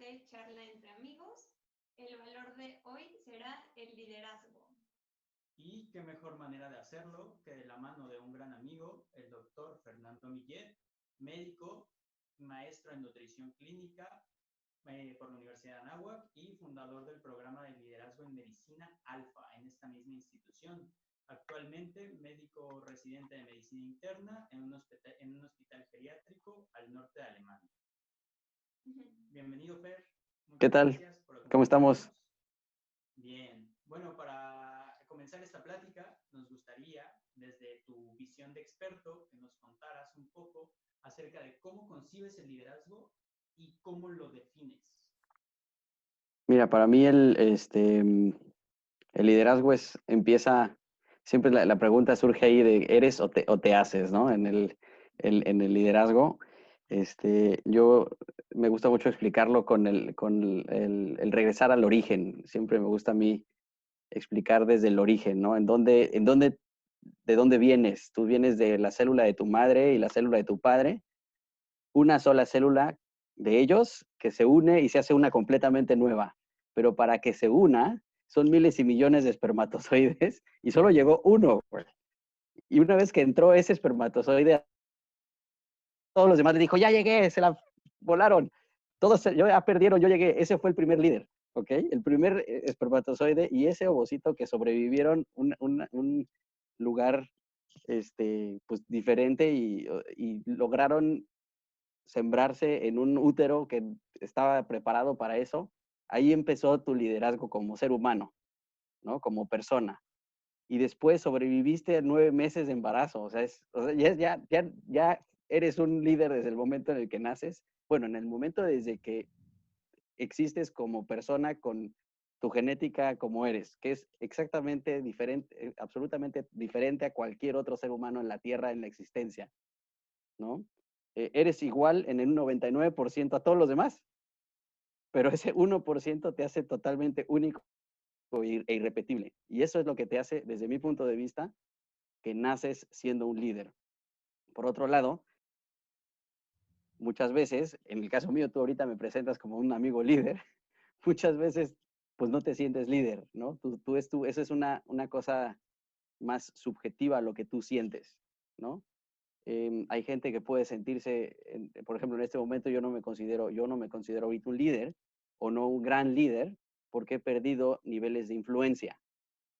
de Charla entre Amigos. El valor de hoy será el liderazgo. Y qué mejor manera de hacerlo que de la mano de un gran amigo, el doctor Fernando Millet, médico, maestro en nutrición clínica por la Universidad de Anáhuac y fundador del programa de liderazgo en medicina Alfa en esta misma institución. Actualmente médico residente de medicina interna en un hospital geriátrico al norte de Alemania. Bienvenido, Fer. ¿Qué Muchas tal? gracias por ¿Cómo estamos? acompañarnos. Bien. Bueno, para comenzar esta plática, nos gustaría, desde tu visión de experto, que nos contaras un poco acerca de cómo concibes el liderazgo y cómo lo defines. Mira, para mí el liderazgo empieza, siempre la pregunta surge ahí de ¿eres o te haces?, ¿no? En el liderazgo. Yo me gusta mucho explicarlo con el regresar al origen. Siempre me gusta a mí explicar desde el origen, ¿no? ¿De dónde vienes? Tú vienes de la célula de tu madre y la célula de tu padre, una sola célula de ellos que se une y se hace una completamente nueva. Pero para que se una, son miles y millones de espermatozoides y solo llegó uno, güey. Y una vez que entró ese espermatozoide, todos los demás le dijo, ya llegué, se la volaron. Todos ya perdieron, yo llegué. Ese fue el primer líder, ¿ok? El primer espermatozoide y ese ovocito que sobrevivieron un lugar pues, diferente y lograron sembrarse en un útero que estaba preparado para eso. Ahí empezó tu liderazgo como ser humano, ¿no? Como persona. Y después sobreviviste 9 meses de embarazo. O sea, ya eres un líder desde el momento en el que naces. Bueno, en el momento desde que existes como persona con tu genética como eres, que es exactamente diferente, absolutamente diferente a cualquier otro ser humano en la Tierra, en la existencia, ¿no? Eres igual en el 99% a todos los demás, pero ese 1% te hace totalmente único e irrepetible. Y eso es lo que te hace, desde mi punto de vista, que naces siendo un líder. Por otro lado, muchas veces, en el caso mío, tú ahorita me presentas como un amigo líder, muchas veces pues no te sientes líder, ¿no? Eso es una cosa más subjetiva a lo que tú sientes, ¿no? Hay gente que puede sentirse, por ejemplo, en este momento yo no me considero ahorita un líder o no un gran líder porque he perdido niveles de influencia,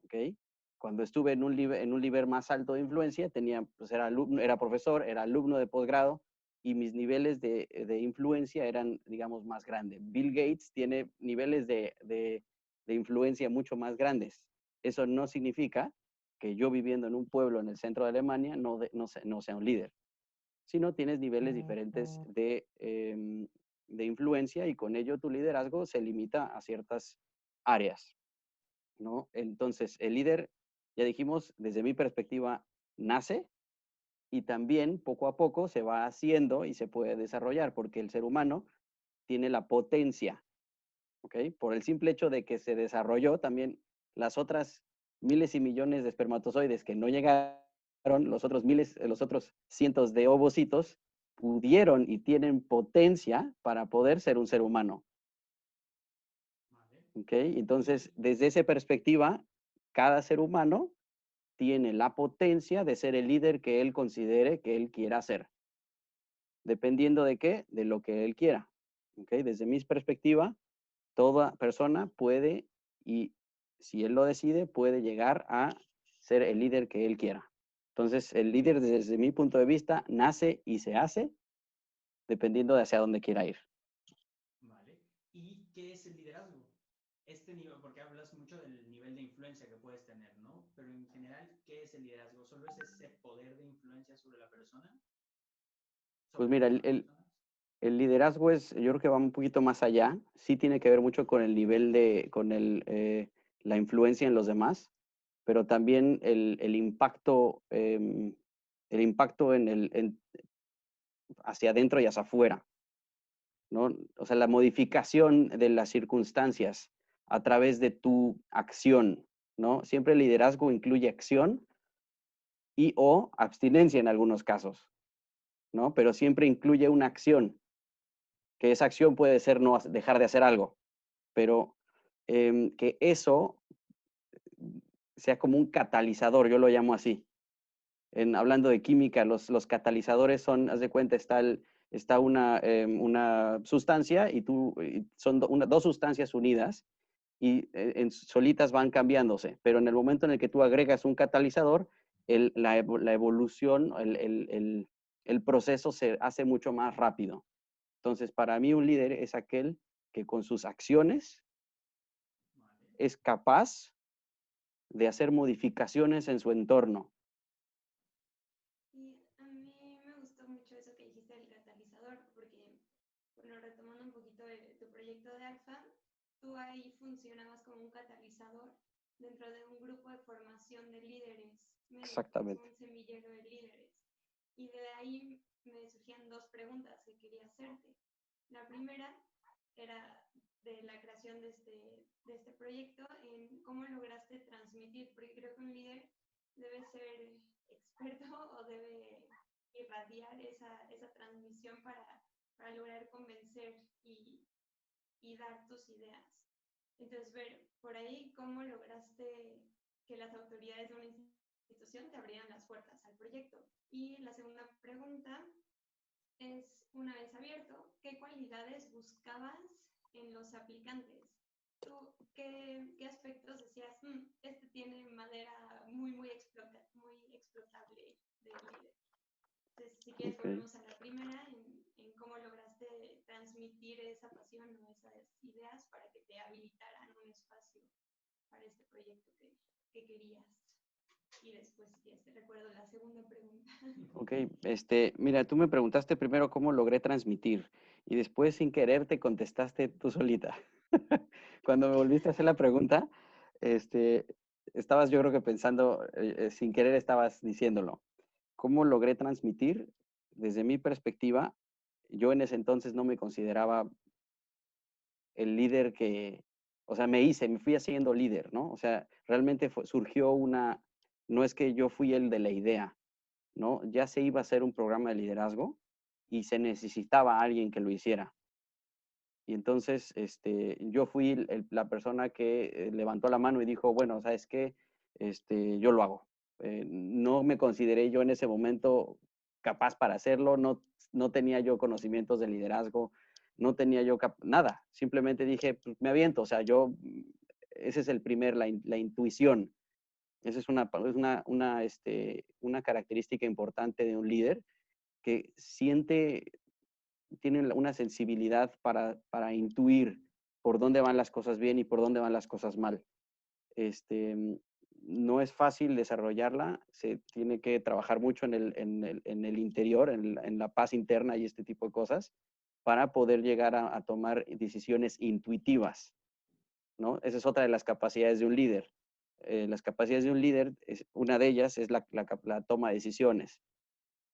¿ok? Cuando estuve en un nivel más alto de influencia, pues era profesor, era alumno de posgrado y mis niveles de influencia eran, digamos, más grandes. Bill Gates tiene niveles de influencia mucho más grandes. Eso no significa que yo viviendo en un pueblo en el centro de Alemania no sea un líder, sino tienes niveles diferentes de influencia y con ello tu liderazgo se limita a ciertas áreas, ¿no? Entonces, el líder, ya dijimos, desde mi perspectiva, nace y también poco a poco se va haciendo y se puede desarrollar porque el ser humano tiene la potencia, ¿ok? Por el simple hecho de que se desarrolló, también las otras miles y millones de espermatozoides que no llegaron, los otros cientos de ovocitos, pudieron y tienen potencia para poder ser un ser humano. ¿Ok? Entonces, desde esa perspectiva, cada ser humano tiene la potencia de ser el líder que él considere que él quiera ser. ¿Dependiendo de qué? De lo que él quiera. ¿Ok? Desde mi perspectiva, toda persona puede, y si él lo decide, puede llegar a ser el líder que él quiera. Entonces, el líder, desde mi punto de vista, nace y se hace dependiendo de hacia dónde quiera ir. Vale. ¿Y qué es el liderazgo? Este nivel, porque hablas mucho del nivel de influencia que puedes tener, ¿no? Pero en general, ¿qué es el liderazgo? ¿Solo es ese poder de influencia sobre la persona? Pues ¿Sobre mira, las demás personas? el liderazgo yo creo que va un poquito más allá. Sí tiene que ver mucho con el nivel la influencia en los demás, pero también el impacto, hacia adentro y hacia afuera, ¿no? O sea, la modificación de las circunstancias a través de tu acción, ¿no? Siempre el liderazgo incluye acción y o abstinencia en algunos casos, ¿no? Pero siempre incluye una acción. que esa acción puede ser no dejar de hacer algo, pero que eso sea como un catalizador, yo lo llamo así. Hablando de química, los catalizadores son, haz de cuenta, está una sustancia y son dos sustancias unidas y solitas van cambiándose, pero en el momento en el que tú agregas un catalizador, la evolución, el proceso se hace mucho más rápido. Entonces, para mí un líder es aquel que con sus acciones es capaz de hacer modificaciones en su entorno. Y a mí me gustó mucho eso que dijiste del catalizador, porque, bueno, retomando un poquito tu proyecto de Alfa, tú ahí funcionabas como un catalizador dentro de un grupo de formación de líderes médicos, Exactamente. un semillero de líderes. Y de ahí me surgían dos preguntas que quería hacerte. La primera era de la creación de este proyecto, en cómo lograste transmitir, porque creo que un líder debe ser experto o debe irradiar esa transmisión para lograr convencer y dar tus ideas. Entonces, ver por ahí cómo lograste que las autoridades de una institución te abrieran las puertas al proyecto. Y la segunda pregunta es, una vez abierto, ¿qué cualidades buscabas en los aplicantes? ¿Tú qué aspectos decías, este tiene madera muy explotable de líder? Entonces, si quieres, Okay. volvemos a la primera, en cómo lograste transmitir esa pasión o esas ideas para que te habilitaran un espacio para este proyecto que querías. Y después, si quieres, te recuerdo la segunda pregunta. Ok, mira, tú me preguntaste primero cómo logré transmitir y después sin querer te contestaste tú solita. Cuando me volviste a hacer la pregunta, estabas yo creo que pensando, sin querer estabas diciéndolo. ¿Cómo logré transmitir? Desde mi perspectiva, yo en ese entonces no me consideraba el líder o sea, me fui haciendo líder, ¿no? O sea, realmente surgió no es que yo fui el de la idea, ¿no? Ya se iba a hacer un programa de liderazgo y se necesitaba alguien que lo hiciera. Y entonces, yo fui la persona que levantó la mano y dijo, bueno, ¿sabes qué? Yo lo hago. No me consideré yo en ese momento capaz para hacerlo, no tenía yo conocimientos de liderazgo, no tenía yo nada. Simplemente dije, pues, me aviento. O sea, ese es la intuición. Esa es una característica importante de un líder que tiene una sensibilidad para intuir por dónde van las cosas bien y por dónde van las cosas mal. No es fácil desarrollarla, se tiene que trabajar mucho en el interior, en la paz interna y este tipo de cosas, para poder llegar a tomar decisiones intuitivas, ¿no? Esa es otra de las capacidades de un líder. Las capacidades de un líder, una de ellas es la toma de decisiones.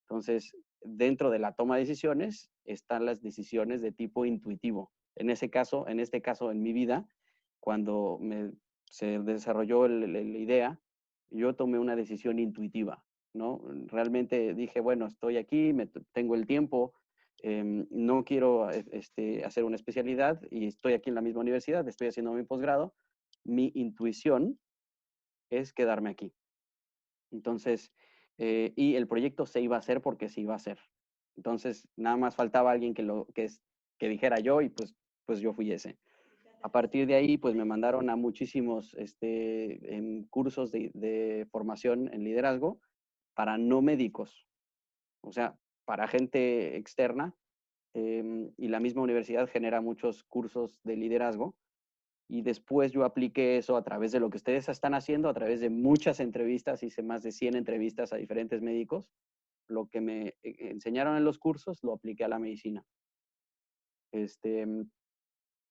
Entonces, dentro de la toma de decisiones están las decisiones de tipo intuitivo. En este caso, en mi vida, cuando se desarrolló la idea, yo tomé una decisión intuitiva, ¿no? Realmente dije, bueno, estoy aquí, tengo el tiempo, no quiero hacer una especialidad y estoy aquí en la misma universidad, estoy haciendo mi posgrado. Mi intuición es quedarme aquí. Entonces, y el proyecto se iba a hacer porque se iba a hacer. Entonces, nada más faltaba alguien que dijera yo y pues yo fui ese. A partir de ahí, pues me mandaron a muchísimos cursos de formación en liderazgo para no médicos, o sea, para gente externa. Y la misma universidad genera muchos cursos de liderazgo. Y después yo apliqué eso a través de lo que ustedes están haciendo, a través de muchas entrevistas, hice más de 100 entrevistas a diferentes médicos. Lo que me enseñaron en los cursos lo apliqué a la medicina.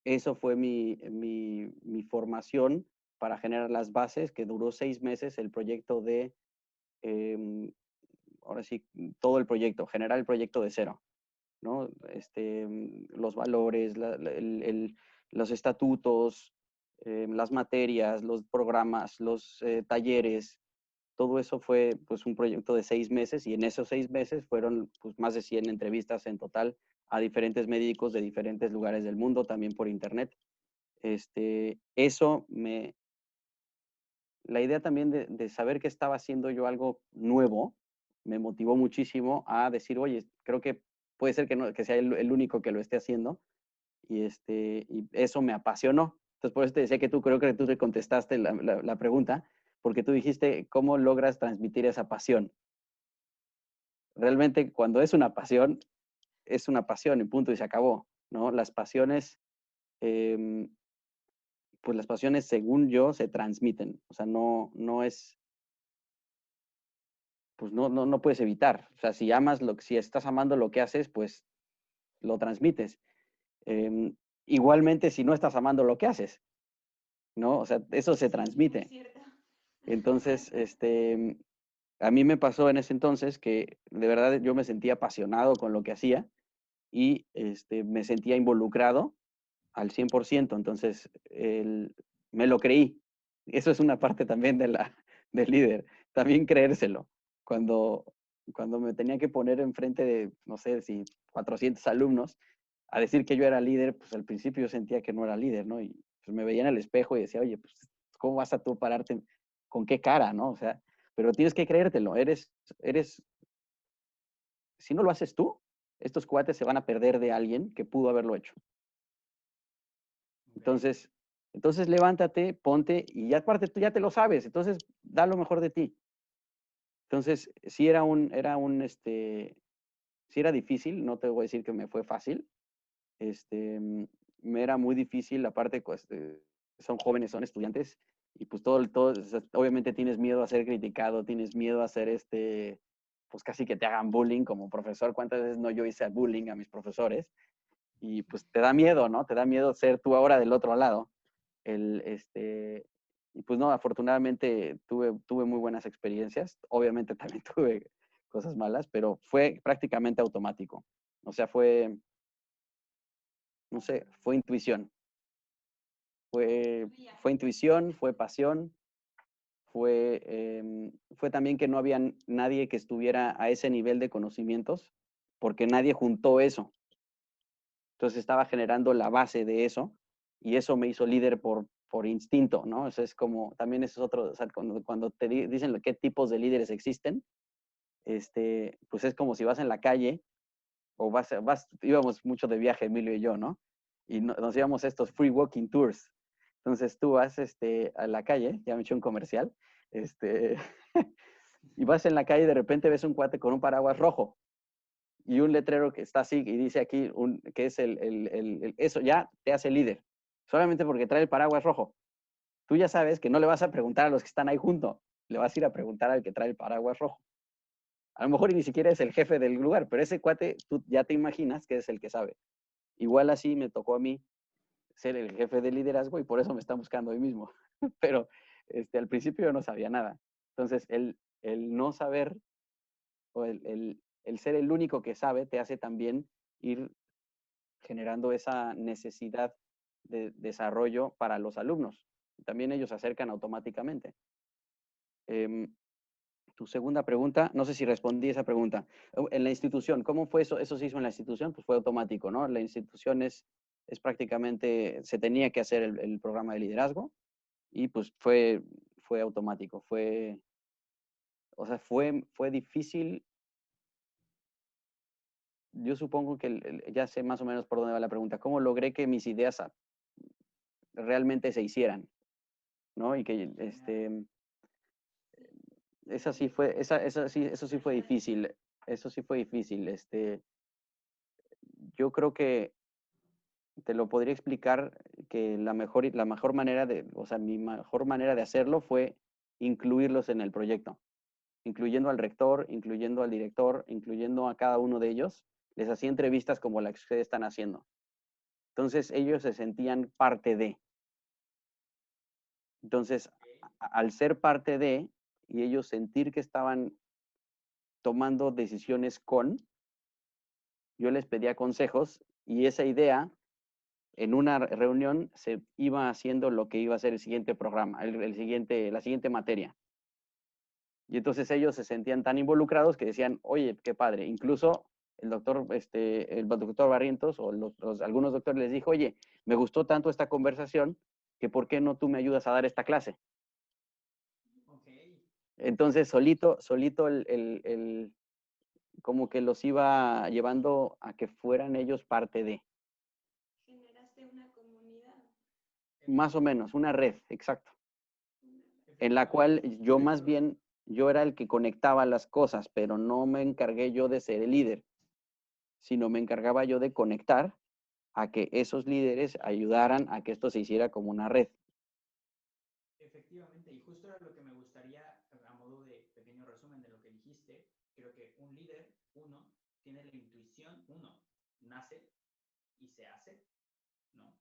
Eso fue mi formación para generar las bases, que duró 6 meses el proyecto ahora sí, todo el proyecto, generar el proyecto de cero, ¿no? Los valores, los estatutos, las materias, los programas, los talleres, todo eso fue pues un proyecto de 6 meses y en esos 6 meses fueron pues más de 100 entrevistas en total a diferentes médicos de diferentes lugares del mundo, también por internet. Eso la idea también de saber que estaba haciendo yo algo nuevo, me motivó muchísimo a decir, oye, creo que puede ser que, no, que sea el único que lo esté haciendo, y eso me apasionó. Entonces, por eso te decía que creo que tú te contestaste la pregunta, porque tú dijiste, ¿cómo logras transmitir esa pasión? Realmente, cuando es una pasión y punto, y se acabó, ¿no? Las pasiones, pues las pasiones, según yo, se transmiten. O sea, no es, pues no puedes evitar. O sea, si estás amando lo que haces, pues lo transmites. Igualmente, si no estás amando lo que haces, ¿no? O sea, eso se transmite. Cierto. Entonces, a mí me pasó en ese entonces que de verdad yo me sentía apasionado con lo que hacía y me sentía involucrado al 100%. Entonces, me lo creí. Eso es una parte también del líder, también creérselo. Cuando, cuando me tenía que poner enfrente de, no sé, si 400 alumnos, a decir que yo era líder, pues al principio yo sentía que no era líder, ¿no? Y pues me veía en el espejo y decía, oye, pues, ¿cómo vas a tú pararte? ¿Con qué cara, no? O sea, pero tienes que creértelo. Si no lo haces tú, estos cuates se van a perder de alguien que pudo haberlo hecho. Entonces, levántate, ponte y ya aparte tú ya te lo sabes, entonces da lo mejor de ti. Entonces, sí sí era difícil, no te voy a decir que me fue fácil. Me era muy difícil, aparte, pues, son jóvenes, son estudiantes, y pues o sea, obviamente tienes miedo a ser criticado, tienes miedo a ser pues casi que te hagan bullying como profesor. ¿Cuántas veces no yo hice bullying a mis profesores? Y pues te da miedo, ¿no? Te da miedo ser tú ahora del otro lado. Y pues no, afortunadamente tuve muy buenas experiencias. Obviamente también tuve cosas malas, pero fue prácticamente automático. O sea, no sé, fue intuición. Fue intuición, fue pasión, fue también que no había nadie que estuviera a ese nivel de conocimientos, porque nadie juntó eso. Entonces estaba generando la base de eso, y eso me hizo líder por instinto, ¿no? Eso es como, también eso es otro, o sea, cuando te dicen qué tipos de líderes existen, pues es como si vas en la calle, o íbamos mucho de viaje, Emilio y yo, ¿no? Y nos íbamos a estos free walking tours. Entonces tú vas a la calle, ya me eché un comercial, y vas en la calle y de repente ves un cuate con un paraguas rojo y un letrero que está así y dice aquí que es eso ya te hace líder, solamente porque trae el paraguas rojo. Tú ya sabes que no le vas a preguntar a los que están ahí junto, le vas a ir a preguntar al que trae el paraguas rojo. A lo mejor ni siquiera es el jefe del lugar, pero ese cuate tú ya te imaginas que es el que sabe. Igual así me tocó a mí ser el jefe de liderazgo y por eso me están buscando hoy mismo. Pero al principio yo no sabía nada. Entonces, el no saber o el ser el único que sabe te hace también ir generando esa necesidad de desarrollo para los alumnos. También ellos se acercan automáticamente. Tu segunda pregunta, no sé si respondí esa pregunta. En la institución, ¿cómo fue eso? Eso se hizo en la institución, pues fue automático, ¿no? La institución es prácticamente, se tenía que hacer el programa de liderazgo y pues fue automático, o sea, fue difícil. Yo supongo que ya sé más o menos por dónde va la pregunta. ¿Cómo logré que mis ideas realmente se hicieran? ¿No? Y que eso sí fue difícil. Eso sí fue difícil. Yo creo que te lo podría explicar que la mejor manera o sea, mi mejor manera de hacerlo fue incluirlos en el proyecto, incluyendo al rector, incluyendo al director, incluyendo a cada uno de ellos. Les hacía entrevistas como las que ustedes están haciendo. Entonces ellos se sentían parte de. Entonces, al ser parte de y ellos sentir que estaban tomando decisiones yo les pedía consejos y esa idea en una reunión se iba haciendo lo que iba a ser el siguiente programa, la siguiente materia. Y entonces ellos se sentían tan involucrados que decían, oye, qué padre. Incluso el doctor Barrientos o algunos doctores les dijo, oye, me gustó tanto esta conversación que ¿por qué no tú me ayudas a dar esta clase? Ok. Entonces, solito como que los iba llevando a que fueran ellos parte de. Generaste una comunidad. Más o menos, una red, exacto. En la cual Efectivamente, yo justo más eso. bien, yo era el que conectaba las cosas, pero no me encargué yo de ser el líder, sino me encargaba yo de conectar a que esos líderes ayudaran a que esto se hiciera como una red. Efectivamente, y justo era lo que me gustaría, a modo de pequeño resumen de lo que dijiste, creo que un líder, uno, tiene la intuición, uno, nace y se hace, ¿no?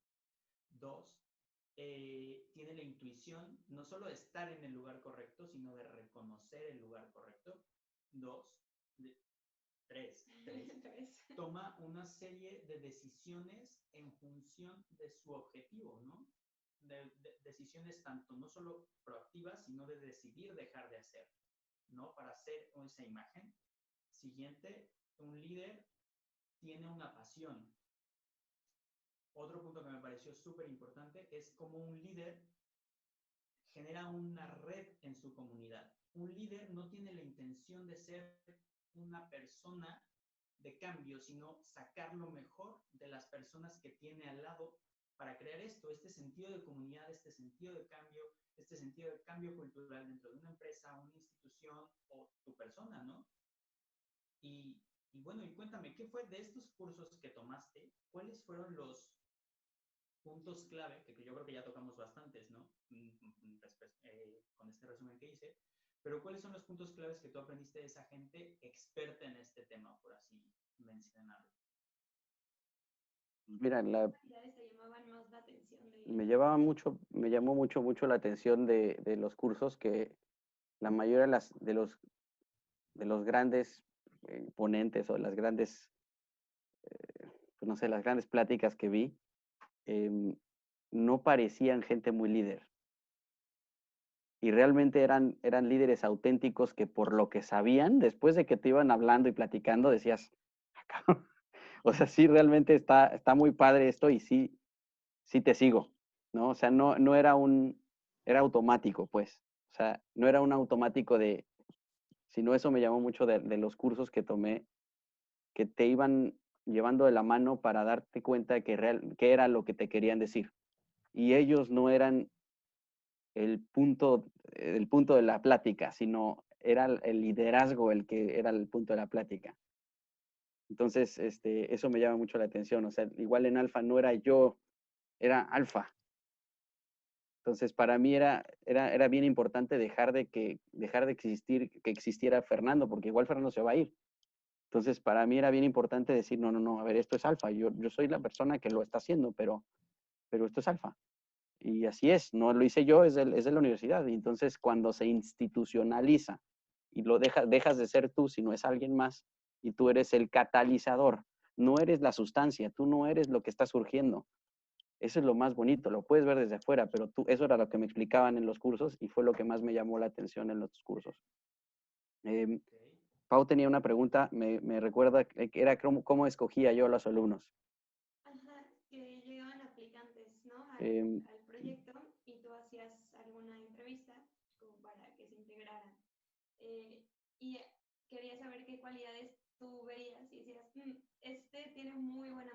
Dos, tiene la intuición no solo de estar en el lugar correcto, sino de reconocer el lugar correcto. Dos, de, tres, toma una serie de decisiones en función de su objetivo, ¿no? Decisiones tanto no solo proactivas, sino de decidir dejar de hacer, ¿no? Para hacer esa imagen. Siguiente, un líder tiene una pasión. Otro punto que me pareció súper importante es cómo un líder genera una red en su comunidad. Un líder no tiene la intención de ser una persona de cambio, sino sacar lo mejor de las personas que tiene al lado para crear este sentido de comunidad, este sentido de cambio cultural dentro de una empresa, una institución o tu persona, ¿no? Y bueno, y cuéntame, ¿qué fue de estos cursos que tomaste? ¿Cuáles fueron los puntos clave, que yo creo que ya tocamos bastantes, ¿no? Con este resumen que hice, pero ¿cuáles son los puntos claves que tú aprendiste de esa gente experta en este tema, por así mencionarlo? Mira, ¿Cuáles te llamaban más la atención me llamó mucho la atención de los cursos que la mayoría de los grandes ponentes o las grandes, pues no sé, las grandes pláticas que vi, em, no parecían gente muy líder. Y realmente eran líderes auténticos que por lo que sabían, después de que te iban hablando y platicando, decías, "Ah, cabrón". O sea, sí, realmente está muy padre esto y sí, sí te sigo, ¿no? O sea, no era era automático, pues. O sea, no era un automático sino eso me llamó mucho de los cursos que tomé, que te iban llevando de la mano para darte cuenta de que era lo que te querían decir. Y ellos no eran el punto de la plática, sino era el liderazgo el que era el punto de la plática. Entonces, eso me llama mucho la atención. O sea, igual en Alfa no era yo, era Alfa. Entonces, para mí era bien importante dejar de existir, que existiera Fernando, porque igual Fernando se va a ir. Entonces, para mí era bien importante decir, no, a ver, esto es Alfa. Yo soy la persona que lo está haciendo, pero esto es Alfa. Y así es, no lo hice yo, es de la universidad. Y entonces, cuando se institucionaliza y dejas de ser tú, si no es alguien más, y tú eres el catalizador, no eres la sustancia, tú no eres lo que está surgiendo. Eso es lo más bonito, lo puedes ver desde afuera, pero eso era lo que me explicaban en los cursos y fue lo que más me llamó la atención en los cursos. Em, Okay. Pau tenía una pregunta, me recuerda que era cómo escogía yo a los alumnos. Ajá, que llegaban aplicantes, ¿no? Em, Al proyecto y tú hacías alguna entrevista como para que se integraran. Eh, y quería saber qué cualidades tú veías y decías, este tiene muy buena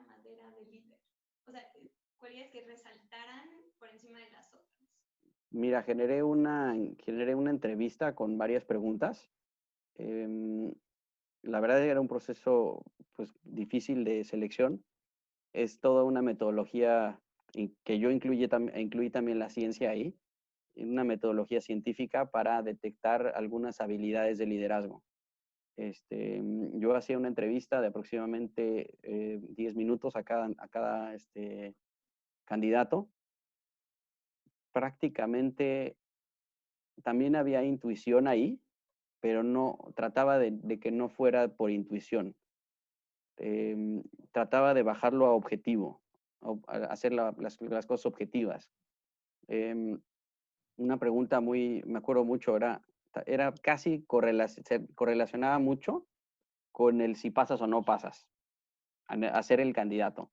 madera de líder. O sea, cualidades que resaltaran por encima de las otras. Mira, generé una entrevista con varias preguntas. Em, la verdad era un proceso pues, difícil de selección. Es toda una metodología que yo incluí también la ciencia ahí, una metodología científica para detectar algunas habilidades de liderazgo. Yo hacía una entrevista de aproximadamente 10 minutos a cada candidato. Prácticamente también había intuición ahí, pero no trataba de que no fuera por intuición. Em, Trataba de bajarlo a objetivo, a hacer las cosas objetivas. Em, una pregunta me acuerdo mucho, era casi se correlacionaba mucho con el si pasas o no pasas, a ser el candidato.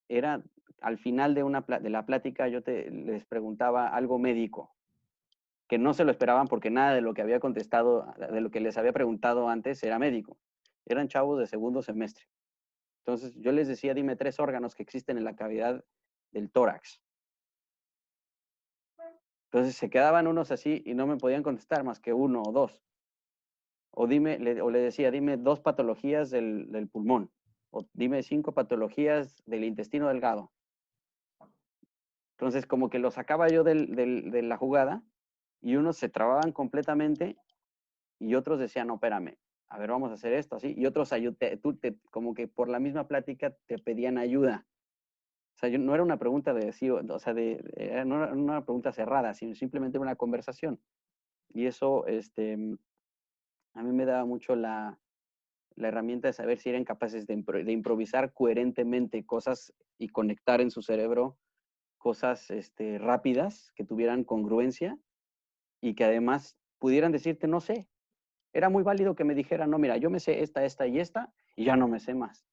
Era al final de la plática, les preguntaba algo médico, que no se lo esperaban porque nada de lo que había contestado, de lo que les había preguntado antes era médico. Eran chavos de segundo semestre. Entonces yo les decía, dime 3 órganos que existen en la cavidad del tórax. Entonces se quedaban unos así y no me podían contestar más que 1 o 2. O le decía, dime 2 patologías del pulmón. O dime 5 patologías del intestino delgado. Entonces como que lo sacaba yo de la jugada y unos se trababan completamente y otros decían, no, espérame, a ver, vamos a hacer esto así. Y otros como que por la misma plática te pedían ayuda. O sea, no era una pregunta de sí, o sea, no era una pregunta cerrada, sino simplemente una conversación. Y eso, a mí me daba mucho la herramienta de saber si eran capaces de improvisar coherentemente cosas y conectar en su cerebro cosas rápidas, que tuvieran congruencia y que además pudieran decirte, no sé. Era muy válido que me dijeran, no, mira, yo me sé esta y esta, y ya no me sé más.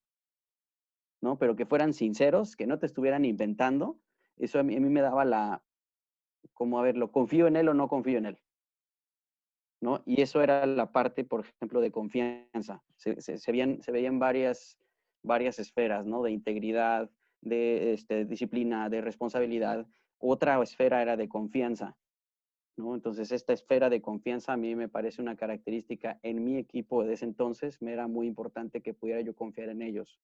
¿No? Pero que fueran sinceros, que no te estuvieran inventando, eso a mí me daba como a ver, ¿lo confío en él o no confío en él? ¿No? Y eso era la parte, por ejemplo, de confianza. Se veían varias esferas, ¿no? De integridad, de disciplina, de responsabilidad. Otra esfera era de confianza, ¿no? Entonces, esta esfera de confianza a mí me parece una característica en mi equipo de ese entonces. Me era muy importante que pudiera yo confiar en ellos.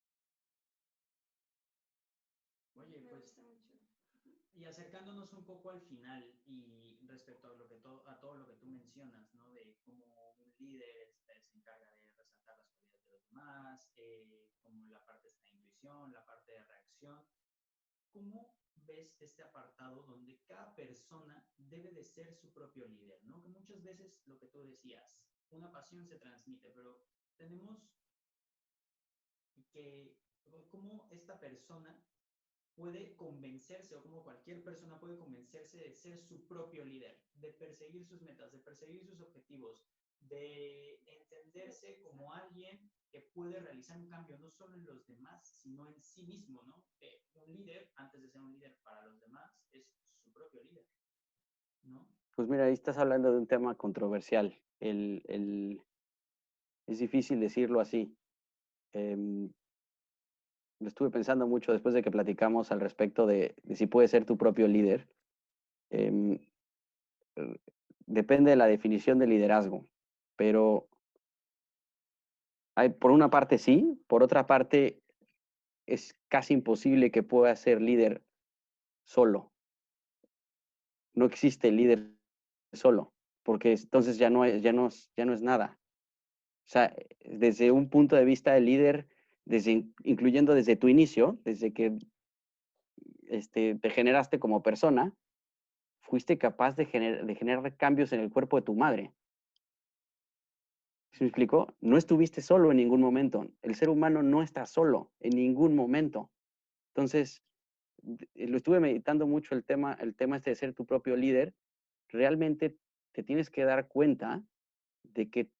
Oye, pues, y acercándonos un poco al final y respecto a a todo lo que tú mencionas, ¿no? De cómo un líder se encarga de resaltar las cualidades de los demás, como la parte de intuición, la parte de reacción. ¿Cómo ves este apartado donde cada persona debe de ser su propio líder, ¿no? Que muchas veces lo que tú decías, una pasión se transmite, pero tenemos que, cómo esta persona puede convencerse, o como cualquier persona puede convencerse de ser su propio líder, de perseguir sus metas, de perseguir sus objetivos, de entenderse como alguien que puede realizar un cambio no solo en los demás, sino en sí mismo, ¿no? Un líder, antes de ser un líder para los demás, es su propio líder, ¿no? Pues mira, ahí estás hablando de un tema controversial. Es difícil decirlo así. Lo estuve pensando mucho después de que platicamos al respecto de si puedes ser tu propio líder. Em, Depende de la definición de liderazgo, pero por una parte sí, por otra parte es casi imposible que puedas ser líder solo. No existe líder solo, porque entonces ya no es nada. O sea, desde un punto de vista del líder, incluyendo desde tu inicio, desde que te generaste como persona, fuiste capaz de generar cambios en el cuerpo de tu madre. ¿Se me explicó? No estuviste solo en ningún momento. El ser humano no está solo en ningún momento. Entonces, lo estuve meditando mucho el tema de ser tu propio líder. Realmente te tienes que dar cuenta de que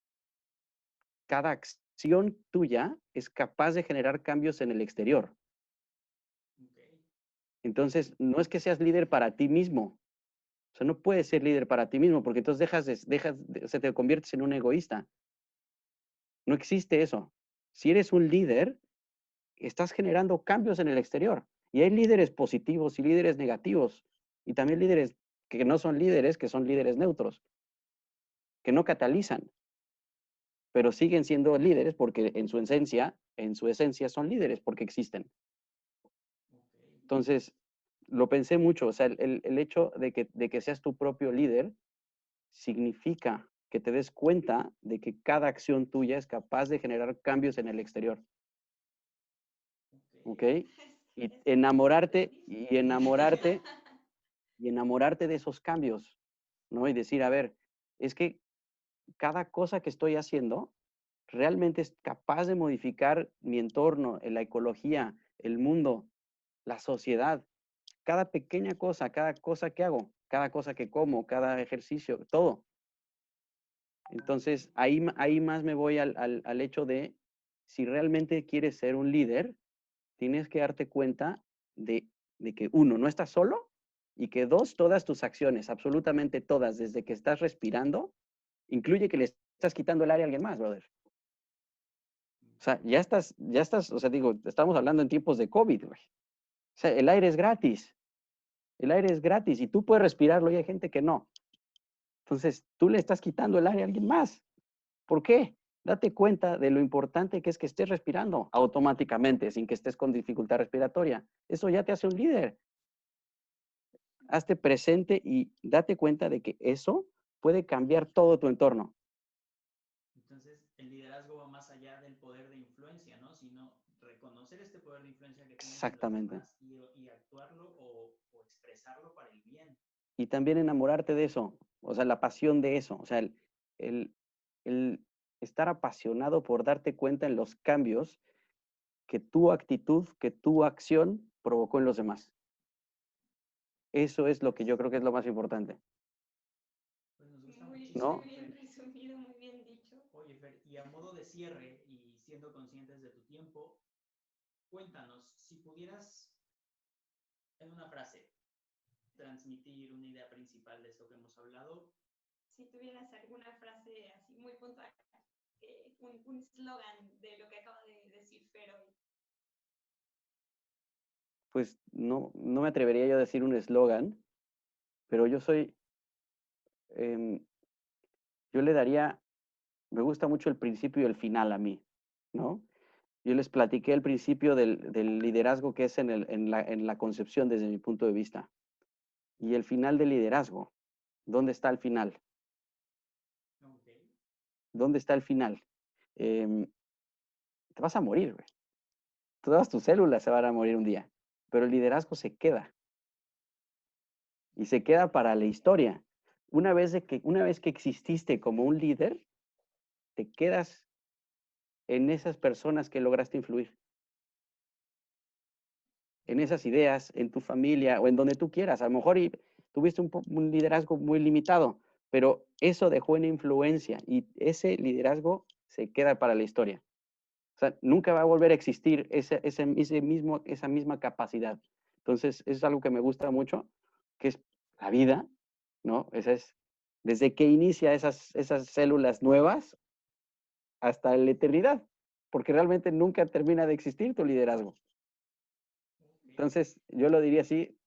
cada acción tuya es capaz de generar cambios en el exterior. Okay. Entonces, no es que seas líder para ti mismo. O sea, no puedes ser líder para ti mismo porque entonces se te conviertes en un egoísta. No existe eso. Si eres un líder, estás generando cambios en el exterior. Y hay líderes positivos y líderes negativos. Y también líderes que no son líderes, que son líderes neutros, que no catalizan, pero siguen siendo líderes porque en su esencia son líderes porque existen. Entonces, lo pensé mucho. O sea, el hecho de que seas tu propio líder significa que te des cuenta de que cada acción tuya es capaz de generar cambios en el exterior. ¿Ok? Y enamorarte de esos cambios, ¿no? Y decir, a ver, es que cada cosa que estoy haciendo realmente es capaz de modificar mi entorno, la ecología, el mundo, la sociedad. Cada pequeña cosa, cada cosa que hago, cada cosa que como, cada ejercicio, todo. Entonces, ahí más me voy al hecho de, si realmente quieres ser un líder, tienes que darte cuenta de que uno, no estás solo y que dos, todas tus acciones, absolutamente todas, desde que estás respirando, incluye que le estás quitando el aire a alguien más, brother. O sea, ya estás, o sea, digo, estamos hablando en tiempos de COVID, güey. O sea, el aire es gratis. El aire es gratis y tú puedes respirarlo y hay gente que no. Entonces, tú le estás quitando el aire a alguien más. ¿Por qué? Date cuenta de lo importante que es que estés respirando automáticamente, sin que estés con dificultad respiratoria. Eso ya te hace un líder. Hazte presente y date cuenta de que eso puede cambiar todo tu entorno. Entonces, el liderazgo va más allá del poder de influencia, ¿no? Sino reconocer este poder de influencia que tienes en los Exactamente. demás y actuarlo o expresarlo para el bien. Y también enamorarte de eso, o sea, la pasión de eso, o sea, el, el estar apasionado por darte cuenta en los cambios que tu actitud, que tu acción provocó en los demás. Eso es lo que yo creo que es lo más importante, Pues nos gusta Muy, muchísimo, ¿no? muy bien Fer. resumido, muy bien dicho. Oye, Fer, y a modo de cierre y siendo conscientes de tu tiempo, cuéntanos, si pudieras en una frase transmitir una idea principal de esto que hemos hablado. Si tuvieras alguna frase así muy puntual, un eslogan de lo que acaba de decir Fer hoy. Pues no me atrevería yo a decir un eslogan, pero yo le daría, me gusta mucho el principio y el final a mí, ¿no? Yo les platiqué el principio del liderazgo que es en la concepción desde mi punto de vista. Y el final del liderazgo. ¿Dónde está el final? Okay. ¿Dónde está el final? Te vas a morir, güey. Todas tus células se van a morir un día, pero el liderazgo se queda. Y se queda para la historia. Una vez que exististe como un líder, te quedas en esas personas que lograste influir. En esas ideas, en tu familia o en donde tú quieras. A lo mejor tuviste un liderazgo muy limitado, pero eso dejó una influencia y ese liderazgo se queda para la historia. O sea, nunca va a volver a existir esa misma capacidad. Entonces, eso es algo que me gusta mucho, que es la vida, ¿no? Esa es, desde que inicia esas células nuevas hasta la eternidad, porque realmente nunca termina de existir tu liderazgo. Entonces, yo lo diría así,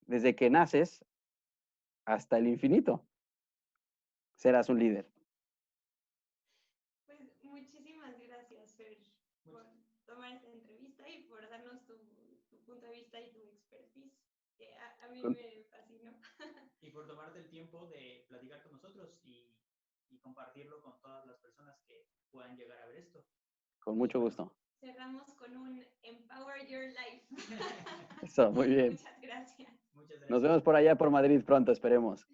desde que naces hasta el infinito, serás un líder. Pues muchísimas gracias, Fer, por tomar esta entrevista y por darnos tu punto de vista y tu expertise, que a mí me fascinó. Y por tomarte el tiempo de platicar con nosotros y compartirlo con todas las personas que puedan llegar a ver esto. Con mucho gusto. Cerramos con un Empower Your Life. Eso, muy bien. Muchas gracias. Muchas gracias. Nos vemos por allá por Madrid pronto, esperemos.